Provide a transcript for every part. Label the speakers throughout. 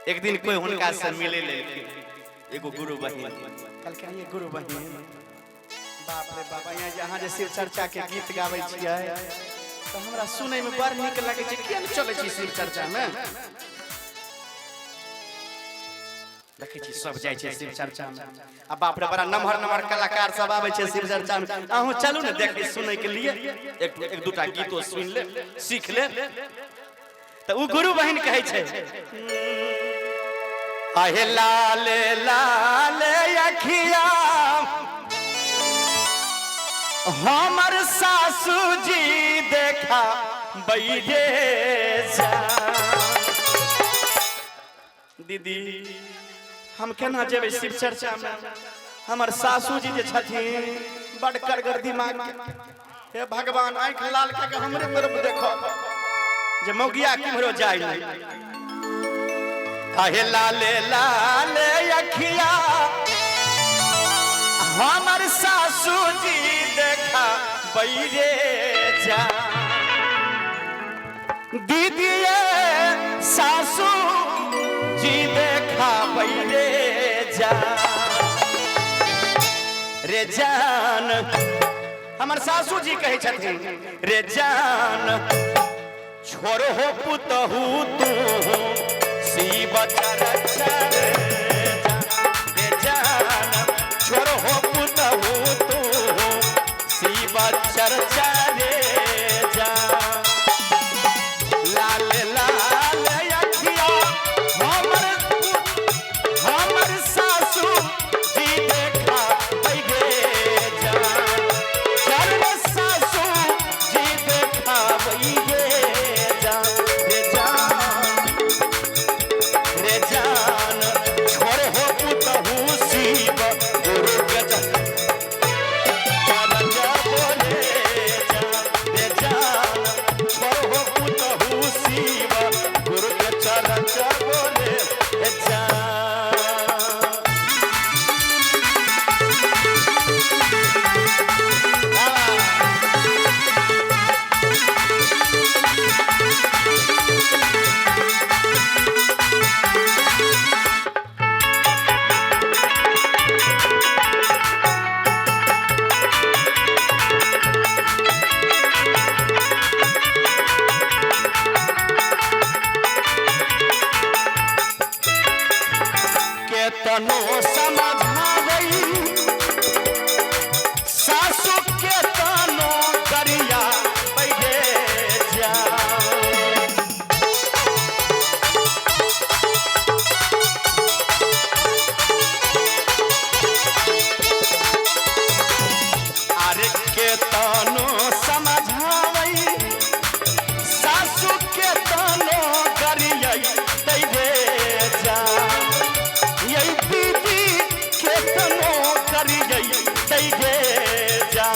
Speaker 1: एक दिन कोई हुनका से मिले ले एगो गुरु बहिन कल के ये गुरु बहिन बाप रे बाबा यहाँ जहाँ जे शिव चर्चा के गीत गावे छियै तो हमरा सुनै में बड़ नीक लागे छै। किया न चलै छी शिव चर्चा में देखे छी सब जाय छै शिव चर्चा में आ बाप रे बड़ा नमहर नमहर कलाकार सब आवे छै शिव चर्चा में। अहूँ चलू न देखे सुनै के लिए एक दूटा गीतो सुन ले सीख ले। तो उ गुरु बहिन कहै छै आहे लाल लाल अखिया हमर सासू जी देखा बैठे जा। दीदी हम केना जेबै शिव चर्चा में हमर सासू जी जे छथिन बड़ करगर दिमाग हे भगवान आंख लाल के हमरे तरफ देखो जे मौगिया किमरो जाय नहीं। आहे लाले लाले अखिया हमर सासू जी देखा बैरे जा। दीदिए सासू जी देखा बैरे जा रे जान हमर सासू जी कहे छथिन रे जान छोरो हो पुतहू तू शिव चर्चा रे जान छोरो हो पुतहू तू शिव चर्चा रे जा। लाल लाल अखिया हमर सासू जी देखा बैठे जा। चल सासू जी देखा बैठे जा रे जान छोड़ हो पुतहू शिव गुरु के चर्चा बोले जा रे जान छोड़ हो पुतहू शिव गुरु के चर्चा बोले जा। केतनो समझावई सासू केतनो करिया बैठे जा। अरे केतनो समझावई सासू केतनो करिया बैठे जा। यही दीदी केतनो करी गई दैगे जा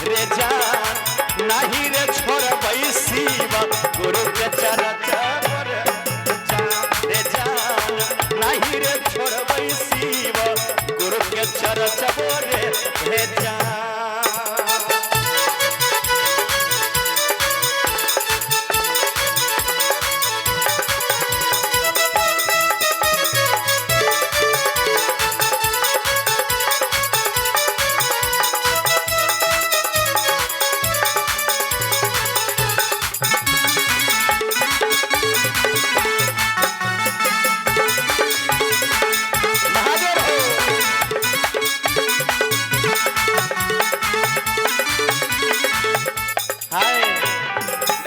Speaker 1: रे जान नहीं रे छोड़बै शिव गुरु के चर्चा रे जान नहीं रे छोड़बै शिव गुरु के चर्चा रे जान।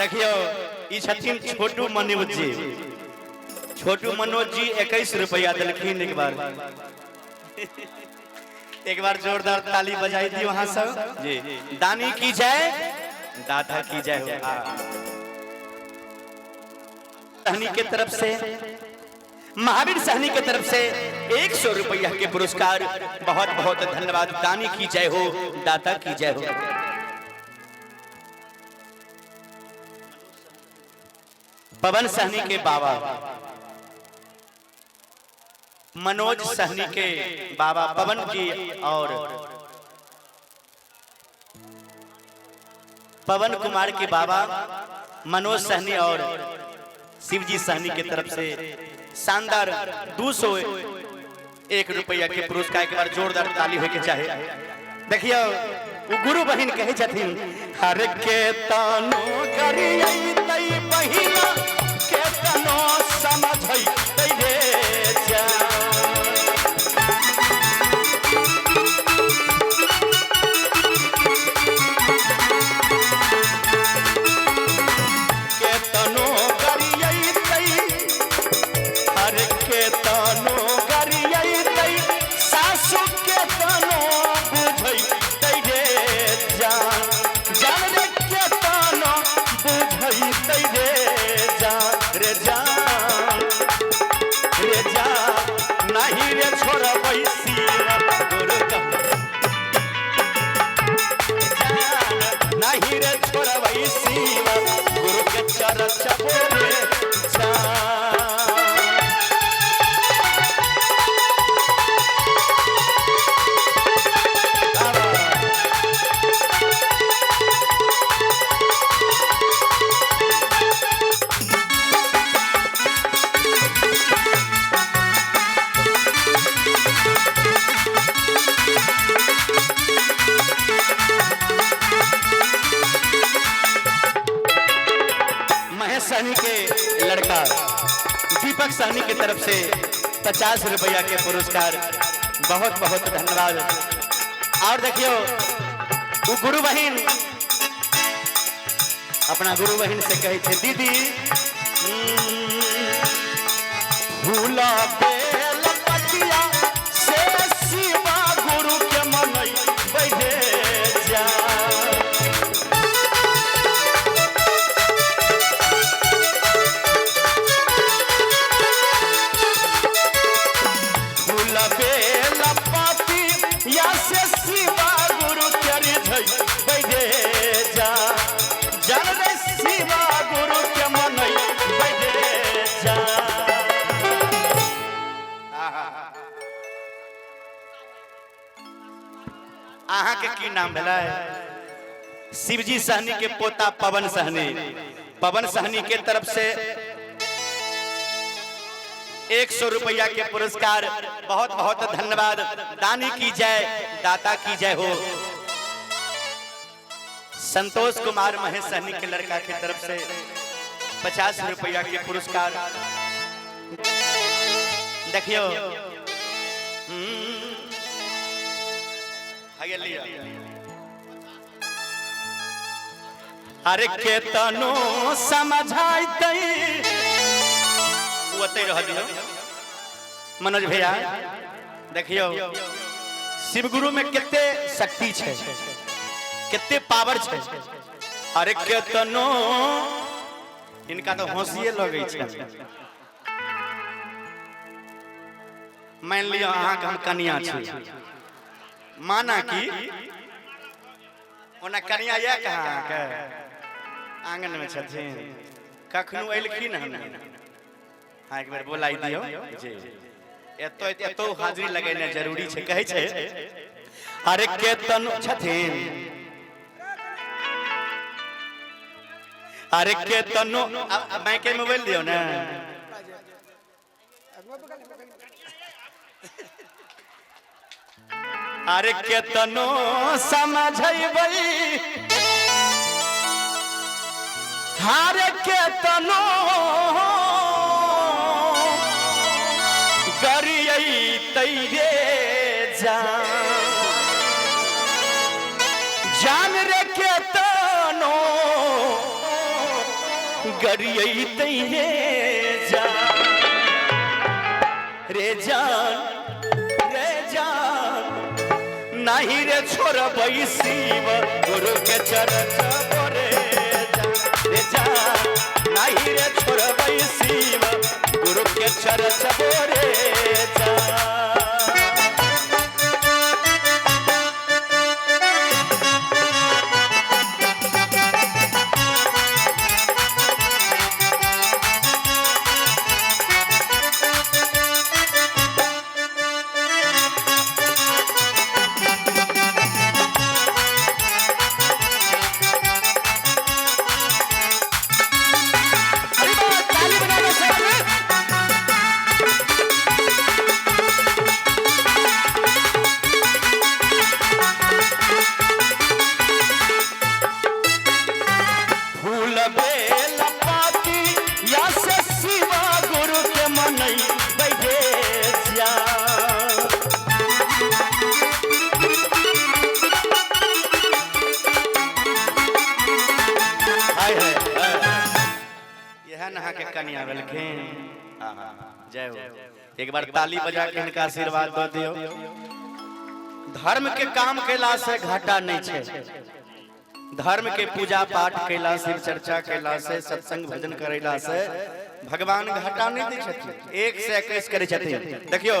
Speaker 1: देखियो ई छथिन छोटू मनोज जी। छोटू मनोज जी 21 रुपया दिलखिन एक बार जोरदार ताली बजाई दी वहां से जी। दानी की जय दाता की जय सहनी के तरफ से महावीर सहनी के तरफ से 100 रुपया के पुरस्कार बहुत बहुत धन्यवाद। दानी की जय हो दाता की जय हो। पवन सहनी के बाबा मनोज सहनी के बाबा पवन जी और पवन कुमार के बाबा मनोज सहनी और शिवजी सहनी की तरफ से शानदार 201 रुपया के पुरस्कार के बार जोरदार ताली होके चाहे। देखिए वो गुरु बहन कहे छथिन हर के तनो करियै तई बहिना के तनो समझै तई रे जा के तनो करियै तई हर के तनो करियै तई सासु के तनो बुझै तई रे जान जान रे के तनो बुझै तई रे जान रे जान रे जान नहीं रे छोड़बै सीना गुरु का नहीं रे छोड़बै सीना गुरु के चरण बोले जान महेश सहनी के लड़का दीपक सहनी की तरफ से 50 रुपया के पुरस्कार बहुत बहुत धन्यवाद। और देखियो वो गुरु बहन अपना गुरु बहन से कहे थे दीदी भूला बेल पतिया से शिवा गुरु के मनई बैठे जा अहाँ के की नाम भेला शिवजी सहनी के पोता पवन सहनी के तरफ से 100 रुपया के पुरस्कार बहुत बहुत धन्यवाद। दानी की जय दाता की जय हो। संतोष कुमार महेश सहनी के लड़का की तरफ से 50 रुपया के पुरस्कार। देखियो अरे के तनो समझाई मनोज भैया देखियो शिव गुरु में कितने शक्ति है कितने पावर है। अरे के तनो इनका तो होशिये लगे मान लियो अहाँ हम कन्या छी माना कि ओना कन्या या कहाँ के आंगन में छथिन कखनो अयलखिन हम हाँ एक बार बोलाई दियो जी एतो हाजिरी लगेना जरूरी है कहे छे। अरे के तन छथिन अरे के तनो मैं के मोबाइल दियो ना अरे के तनो समझबै हारे के तनो करियै तैरे जान रे के तनो करियै तैरे रे जान नहीं रे छोड़बै शिव गुरु के चरण बोरे जा नहीं रे छोड़बै शिव गुरु के चरण बोरे जा। बेल पाती या से शिवा गुरु के मनई बैठेसिया हाय हाय यह नहा के कन्या वेलखिन जय हो एक बार ताली बजा के इनका आशीर्वाद दो दियो धर्म के काम कैला से घाटा नहीं छे धर्म के पूजा पाठ कैला शिव चर्चा कैला से सत्संग भजन करेला से भगवान घाटा नहीं दै छथिन 1 से 21 करे छथिन देखियो